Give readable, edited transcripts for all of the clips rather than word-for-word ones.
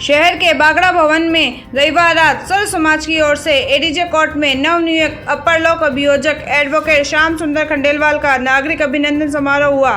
शहर के बागड़ा भवन में रविवार रात सर्व समाज की ओर से एडीजे कोर्ट में नवनियुक्त अपर लोक अभियोजक एडवोकेट श्याम सुंदर खंडेलवाल का नागरिक अभिनंदन समारोह हुआ।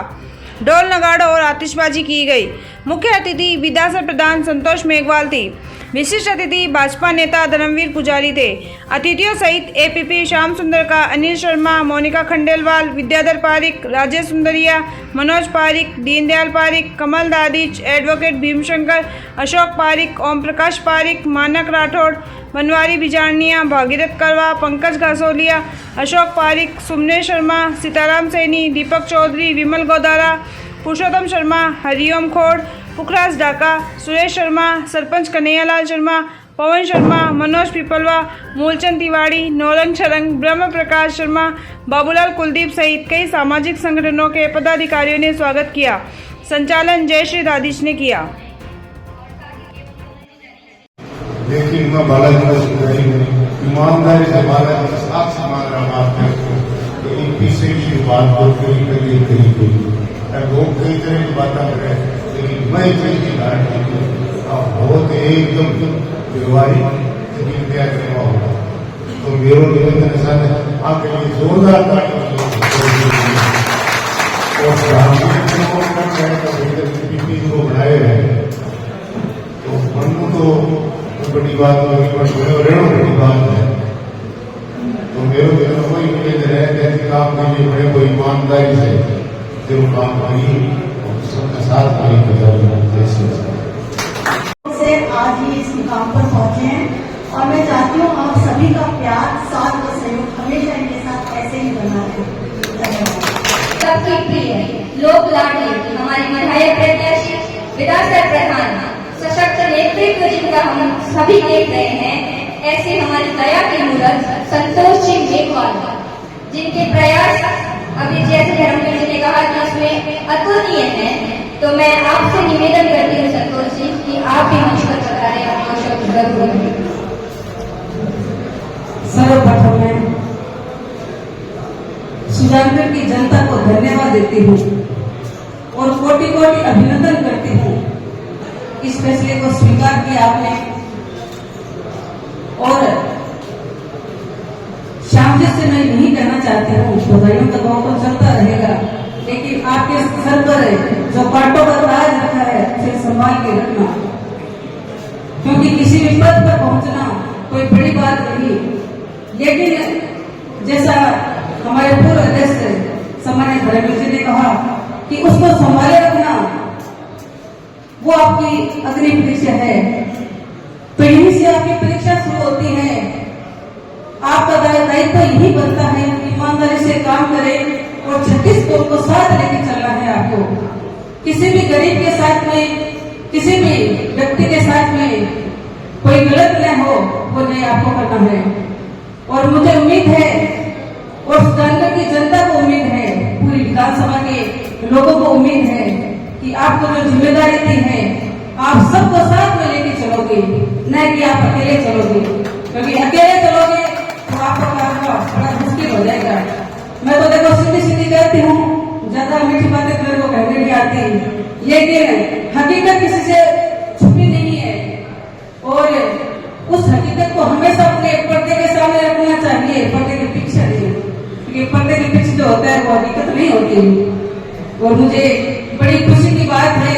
ढोल नगाड़ों और आतिशबाजी की गई। मुख्य अतिथि विधानसभा प्रधान संतोष मेघवाल थी। विशिष्ट अतिथि भाजपा नेता धर्मवीर पुजारी थे। अतिथियों सहित एपीपी श्याम सुंदर का अनिल शर्मा, मोनिका खंडेलवाल, विद्याधर पारिक, राजेश सुंदरिया, मनोज पारिक, दीनदयाल पारिक, कमल दादिच, एडवोकेट भीमशंकर, अशोक पारिक, ओम प्रकाश पारिक, मानक राठौड़, बनवारी बिजारनिया, भागीरथ करवा, पंकज घासोलिया, अशोक पारिक, सुमने शर्मा, सीताराम सैनी, दीपक चौधरी, विमल गोदारा, पुरुषोत्तम शर्मा, हरिओम खोड़, पुखराज ढाका, सुरेश शर्मा, सरपंच कन्हैयालाल शर्मा, पवन शर्मा, मनोज पिपलवा, मूलचंद तिवाड़ी, नौरंग शरंग, ब्रह्म प्रकाश शर्मा, बाबूलाल कुलदीप सहित कई सामाजिक संगठनों के पदाधिकारियों ने स्वागत किया। संचालन जयश्री दादिश ने किया। देखिए मैं बालाजी ईमानदारी से बालाजी के साथ समान रहा है तो इन पीछे की बात को कहीं लोग कई तरह की बातें करें, लेकिन मैं चीज की बहुत एकदम व्यवहारिक तैयार करना होगा। तो मेरे निवेदन साथ आपके लिए जोरदार को बनाए हैं तो बनू तो बड़ी बात होगी, बड़ी बात है। तो मेरे कोई निवेदन है कि काम के लिए बड़े को ईमानदारी से जो काम करिए सबका साथ से आज ही इस मुकाम पर पहुंचे हैं और मैं चाहती हूँ आप सभी का प्यार, साथ और सहयोग हमेशा इनके साथ ऐसे ही बना रहे। सबकी प्रिय लोक लाडली हमारी विधायक प्रत्याशी, विधानसभा प्रधान, सशक्त नेतृत्व जिनका हम सभी देख रहे हैं, ऐसे हमारी दया की मूर्त संतोष जी मेघवाल, जिनके प्रयास अभी जैसे धर्मवीर जी ने कहा कि इसमें अतुलनीय है, तो मैं आपसे निवेदन करती हूँ संतोष जी कि आप भी मंच पर बताएं अपना शब्द जरूर। सर्वप्रथम मैं सुजानगढ़ की जनता को धन्यवाद देती हूँ और कोटि कोटि अभिनंदन करती हूँ इस फैसले को स्वीकार किया आपने। और श्याम जी से मैं यही कहना चाहती हूँ, बधाइयों का दौर तो चलता रहेगा, लेकिन आपके सर पर जो पाटों का ताज रखा है उसे संभाल के रखना, क्योंकि किसी भी पद पर पहुंचना कोई बड़ी बात नहीं। लेकिन जैसा हमारे पूर्व अध्यक्ष सम्मानित धर्मवीर जी ने कहा कि उसको संभाले रखना वो आपकी अग्नि परीक्षा है, तो यहीं से आपकी परीक्षा शुरू होती है। आपका दायित्व यही बनता है कि ईमानदारी से काम करें और 36 कौम को साथ लेके चलना है आपको। किसी भी गरीब के साथ में, किसी भी व्यक्ति के साथ में कोई गलत न हो, वो नहीं आपको करना है। और मुझे उम्मीद है और सुजानगढ़ की जनता को उम्मीद है, पूरी विधानसभा के लोगों को उम्मीद है कि आपको जो जिम्मेदारी दी है आप सबको साथ में लेके चलोगे, न कि आप अकेले चलोगे, क्योंकि अकेले चलोगे तो आपका काम बड़ा मुश्किल हो जाएगा। मैं तो देखो सीधी सीधी कहती हूँ, ज्यादा मीठी बातें मेरे को कहने नहीं आती, लेकिन हकीकत किसी से छुपी नहीं है और उस हकीकत को हमेशा अपने पर्दे के सामने रखना चाहिए, पर्दे के पीछे नहीं, क्योंकि पर्दे के पीछे जो होता है वो हकीकत नहीं होती। और मुझे बड़ी खुशी की बात है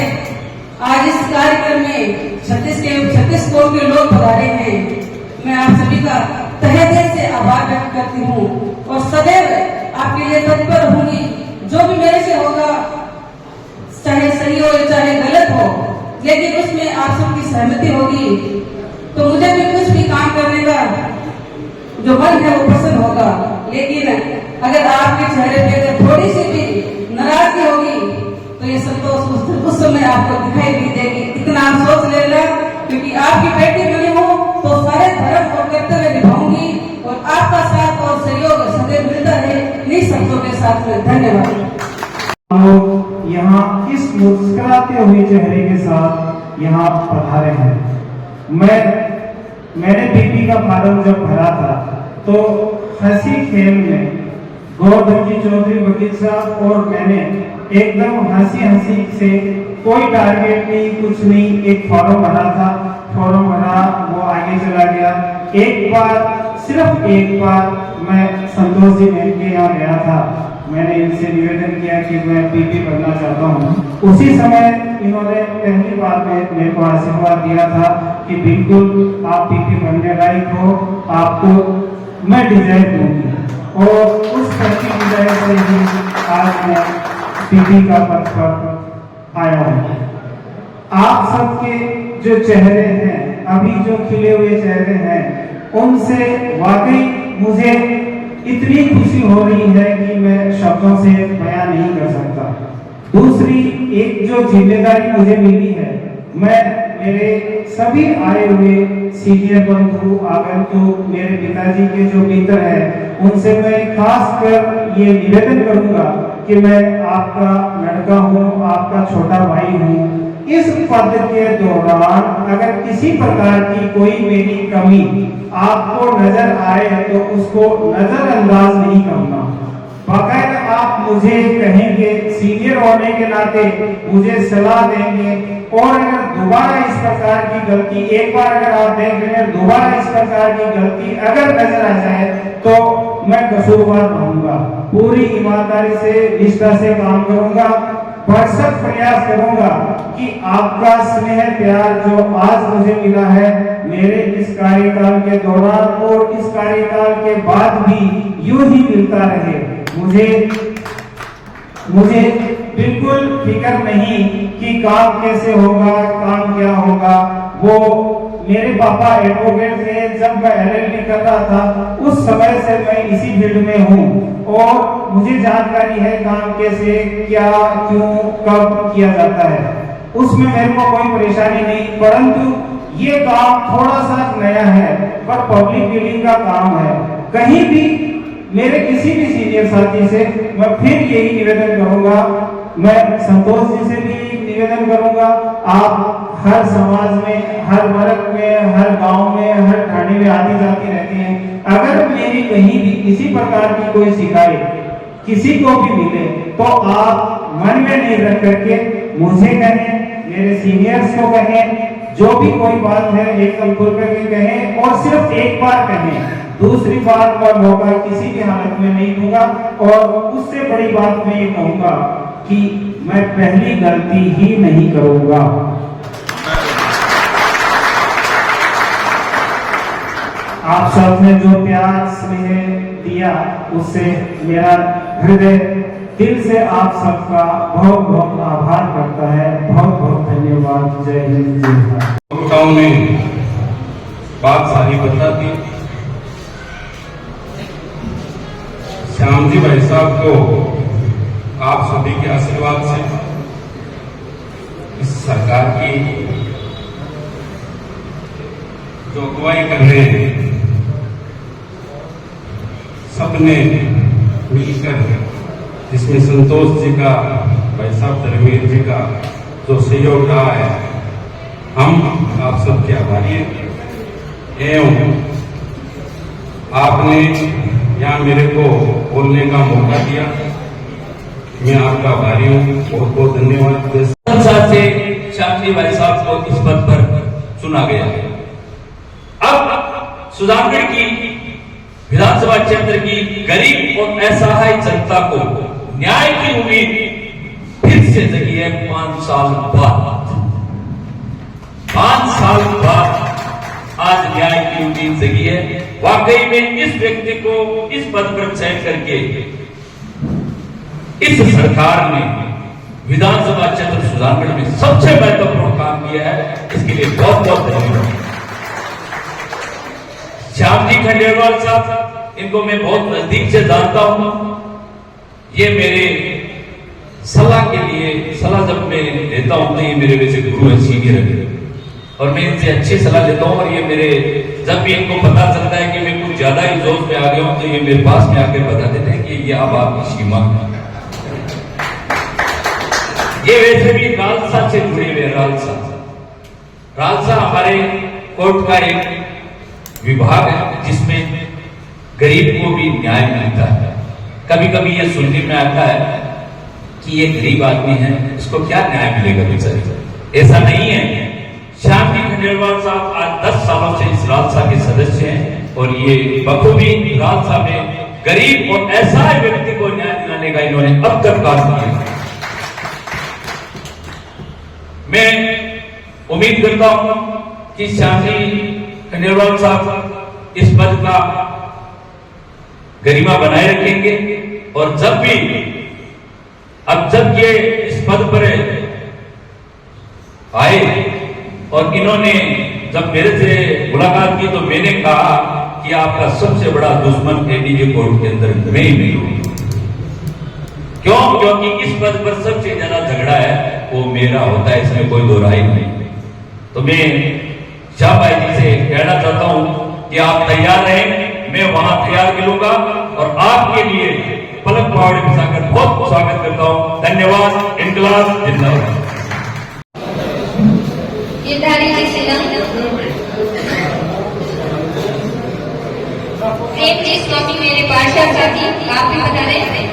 आज इस कार्यक्रम में 36 कौम के लोग पधारे हैं। मैं आप सभी का तहे दिल से आभार व्यक्त करती हूँ और सदैव आपके लिए तत्पर रहूंगी। जो भी मेरे से होगा, चाहे सही हो चाहे गलत हो, लेकिन उसमें आप सबकी सहमति होगी तो मुझे भी कुछ भी काम करने का जो मन है वो पसंद होगा। लेकिन अगर आपके चेहरे पे अगर थोड़ी सी भी नाराजगी होगी तो ये संतोष उस समय आपको दिखाई नहीं देगी। इतना आप सोच लेना, क्योंकि आपकी बेटी बनी हो तो सारे धर्म और कर्तव्य निभाऊंगी और आपका साथ और सहयोग सदैव मिलता है इन्हीं शब्दों के साथ में। धन्यवाद। हम लोग यहाँ इस मुस्कुराते हुए चेहरे के साथ यहाँ पधारे हैं। मैंने बीपी का फार्म जब भरा था तो हंसी खेल में गोवर्धन जी चौधरी वकील साहब और मैंने एकदम हंसी से, कोई टारगेट नहीं, कुछ नहीं, एक फॉर्म भरा था फॉर्म भरा, वो आगे चला गया। एक बार, सिर्फ एक बार मैं संतोष जी मैम के यहाँ गया था, मैंने इनसे निवेदन किया कि मैं पीपी बनना चाहता हूँ। उसी समय इन्होंने पहली बार में मेरे को आशीर्वाद दिया था कि बिल्कुल आप पीपी बनने लायक हो, आपको मैं डिजाइन दूंगी, और उस पहली डिजाइन से ही आज मैं पीपी का पद पर आया हूँ। आप सबके जो चेहरे हैं, अभी जो खिले हुए चेहरे हैं, उनसे वाकई मुझे इतनी खुशी हो रही है कि मैं शब्दों से बयान नहीं कर सकता। दूसरी एक जो जिम्मेदारी मुझे मिली है, मैं मेरे सभी आए हुए सीनियर बंधु आगंतुक, मेरे पिताजी के जो मित्र हैं, उनसे मैं खास कर ये निवेदन करूंगा कि मैं आपका लड़का हूँ, आपका छोटा भाई हूँ। इस पद के दौरान अगर किसी प्रकार की कोई मेरी कमी आपको नजर आए तो उसको नजरअंदाज नहीं करना। बाकायदा आप मुझे कहेंगे, सीनियर होने के नाते मुझे सलाह देंगे, और अगर दोबारा इस प्रकार की गलती, एक बार अगर आप देख रहे हैं, दोबारा इस प्रकार की गलती अगर नजर आ जाए तो मैं कसूरवार रहूंगा। पूरी ईमानदारी से, निष्ठा से काम करूंगा, भरसक प्रयास करूंगा कि आपका स्नेह प्यार जो आज मुझे मिला है मेरे इस कार्यकाल के दौरान और इस कार्यकाल के बाद भी यूं ही मिलता रहे। मुझे बिल्कुल फिक्र नहीं कि काम कैसे होगा, काम क्या होगा। वो मेरे पापा एडवोकेट थे, जब मैं LLB कर रहा था उस समय से मैं इसी फील्ड में हूँ और मुझे जानकारी है काम कैसे, क्या, क्यों, कब किया जाता है। उसमें मेरे को कोई परेशानी नहीं, परंतु ये काम थोड़ा सा नया है, पर पब्लिक डीलिंग का काम है। कहीं भी मेरे किसी भी सीनियर साथी से मैं फिर यही निवेदन करूंगा, मैं संतोष जी से भी निवेदन करूंगा, आप हर समाज में, हर वर्ग में, हर गांव में, हर ठाणे में आती जाती रहती हैं। अगर मेरी कहीं भी किसी प्रकार की कोई शिकायत किसी को भी मिले तो आप मन में नहीं रख करके मुझे कहें, मेरे सीनियर्स को कहें, जो भी कोई बात है एकदम खुल करके कहें, और सिर्फ एक बार कहें, दूसरी बार का मौका किसी भी हालत में नहीं दूंगा। और उससे बड़ी बात मैं ये कहूंगा कि मैं पहली गलती ही नहीं करूंगा। आप सब ने जो प्यार स्नेह दिया उससे मेरा हृदय दिल से आप सबका बहुत बहुत आभार करता है। बहुत बहुत धन्यवाद। जय हिंद, जय भारत। ने बात सारी बता दी। श्याम जी भाई साहब को आप सभी के आशीर्वाद से इस सरकार की जो अगुवाई कर रहे हैं, सबने मिलकर, जिसमें संतोष जी का, भाई साहब धर्मवीर जी का जो सहयोग रहा है, हम आप सबके आभारी हैं। एवं आपने यहाँ मेरे को बोलने का मौका दिया, मैं आपका आभारी हूँ। बहुत बहुत धन्यवाद। से श्याम जी भाई साहब को इस पद पर चुना गया है। अब सुजानगढ़ की विधानसभा क्षेत्र की गरीब और असहाय जनता को न्याय की उम्मीद फिर से जगी है। 5 साल बाद, 5 साल बाद आज न्याय की उम्मीद जगी है। वाकई में इस व्यक्ति को इस पद पर चयन करके इस सरकार ने विधानसभा क्षेत्र सुजानगढ़ में सबसे महत्वपूर्ण काम किया है। इसके लिए बहुत बहुत धन्यवाद। श्याम जी खंडेलवाल साहब, इनको मैं बहुत नजदीक से जानता हूं। ये मेरे सलाह के लिए, सलाह जब मैं लेता हूं तो ये मेरे वैसे गुरु है, सीनियर है, और मैं इनसे अच्छी सलाह लेता हूं। और ये मेरे, जब भी इनको पता चलता है कि मैं कुछ ज्यादा ही जोश में आ गया हूं तो ये मेरे पास में आकर बता देते हैं कि ये अब आपकी सीमा है। ये वैसे भी रालसा से जुड़े हुए। रालसा हमारे कोर्ट का एक विभाग है जिसमें गरीब को भी न्याय मिलता है। कभी कभी ये सुनने में आता है कि ये गरीब आदमी है, इसको क्या न्याय मिलेगा बेचारे। ऐसा नहीं है। श्याम जी खंडेलवाल साहब आज 10 सालों से इस राजसभा के सदस्य हैं और ये बखूबी राजसभा में गरीब और असहाय व्यक्ति को न्याय दिलाने का इन्होंने अब तक काम किया। मैं उम्मीद करता हूं कि श्याम जी खंडेलवाल साहब इस पद का गरिमा बनाए रखेंगे और जब ये इस पद पर आए और इन्होंने जब मेरे से मुलाकात की तो मैंने कहा कि आपका सबसे बड़ा दुश्मन एडीजे कोर्ट के अंदर मैं ही हूं। क्यों? क्योंकि इस पद पर सबसे ज्यादा झगड़ा है वो मेरा होता है, इसमें कोई दो राय नहीं। तो मैं शाह भाई जी से कहना चाहता हूं कि आप तैयार रहें, मैं वहां तैयार मिलूंगा और आपके लिए पलक पावड़े बिछाकर बहुत स्वागत करता हूं। धन्यवाद। इनकलाब जिंदाबाद। प्रेम जी स्वामी मेरे पार्षद साथी आप भी बता रहे हैं।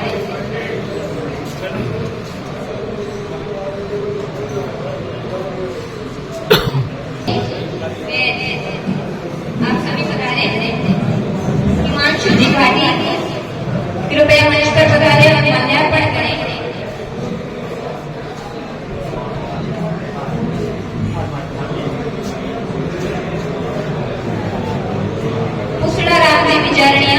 आप सभी बता रहे हैं हिमांशु जी भाटी कृपया मंच पर पधारें और माल्यार्पण करें। पुसड़ा राम जी विचारणिया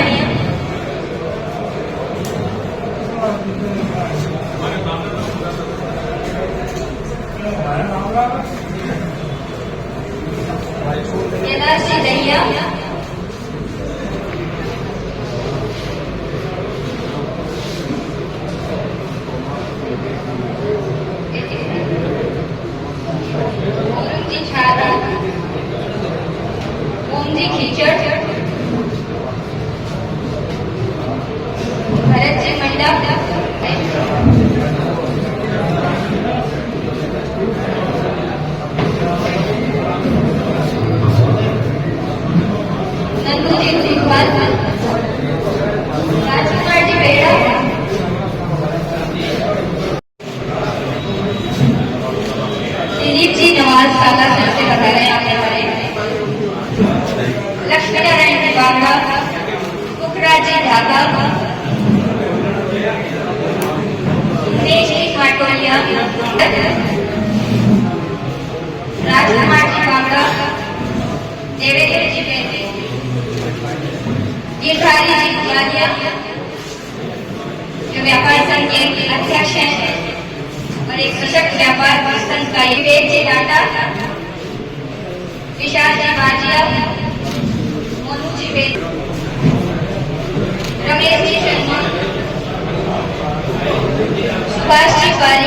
केदार जी दहिया जी छात्रा ओम जी खींचड़ भरत जी मंडा नंदू जी सिंघवाल राजकुमार जी बेड़ा दिलीप जी नवाज साला सर से बता रहे हैं आपके बारे में। लक्ष्मी नारायण जी बांगा पुखराज जी ढाका दिनेश जी खाटोलिया राजकुमार जी बांगा देवेंद्र जी बेदी गिरधारी जी गुलालिया जो व्यापार संघ के अध्यक्ष हैं और एक सशक्त व्यापार संघ का विवेक जी डाटा विशाल जी भाजिया मोनू जी बेदी रमेश जी शर्मा सुभाष जी पारी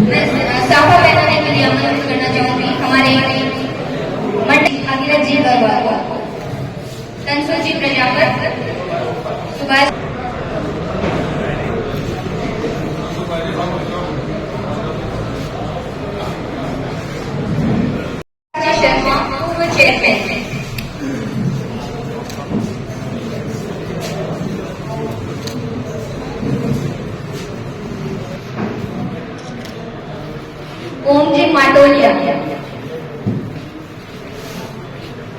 मैं साफा पहनाने के लिए आमंत्रित करना चाहूंगी हमारे मंडी भागीरथ जी बरवाल तनसुल जी प्रजापत सुभाष शर्मा पूर्व चेयरमैन ओम जी माटोलिया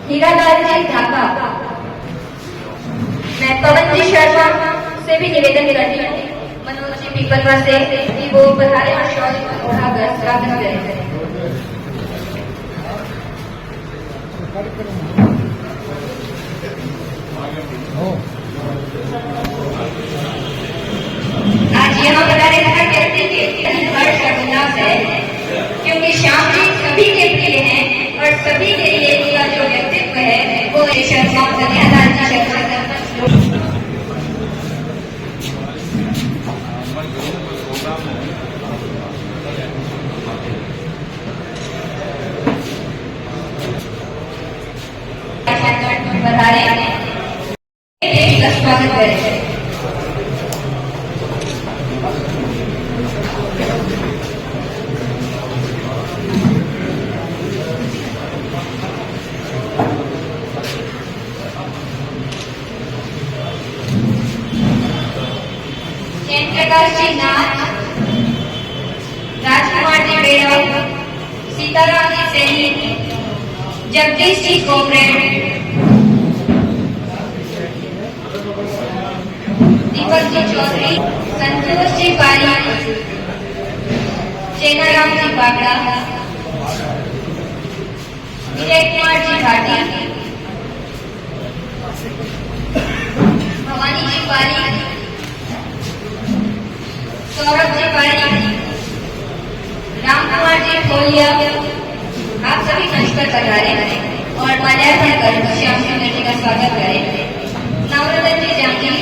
हीरालाल जी ढाका। मैं पवन जी शर्मा से भी निवेदन करती हूँ मनोज जी पीपलवा से कि वो पधारे और शौर्य को उठाकर स्वागत करें। आज यहाँ पधारे व्यक्ति के हर्ष का उल्लास है क्योंकि श्याम जी सभी के प्रिय हैं और सभी के लिए उनका जो व्यक्तित्व है वो शर्मा कन्यादान जी शर्मा पधारे स्वागत करें। प्रकाश जी नाथ, राजकुमार जी बेड़ा, सीताराम जी सैनी, जगदीश जी कॉमरेड, दीपक जी चौधरी, संतोष जी पारी, चेनाराम जी बागड़ा, विजय कुमार जी भाटी, भवानी जी पारी, सौरभ जी पारी, रामकुमार जी खोलिया, आप सभी मंच पर पधारे और माल्यार्पण कर श्याम सुंदर जी का स्वागत करें। नवरत्न जी जांगी,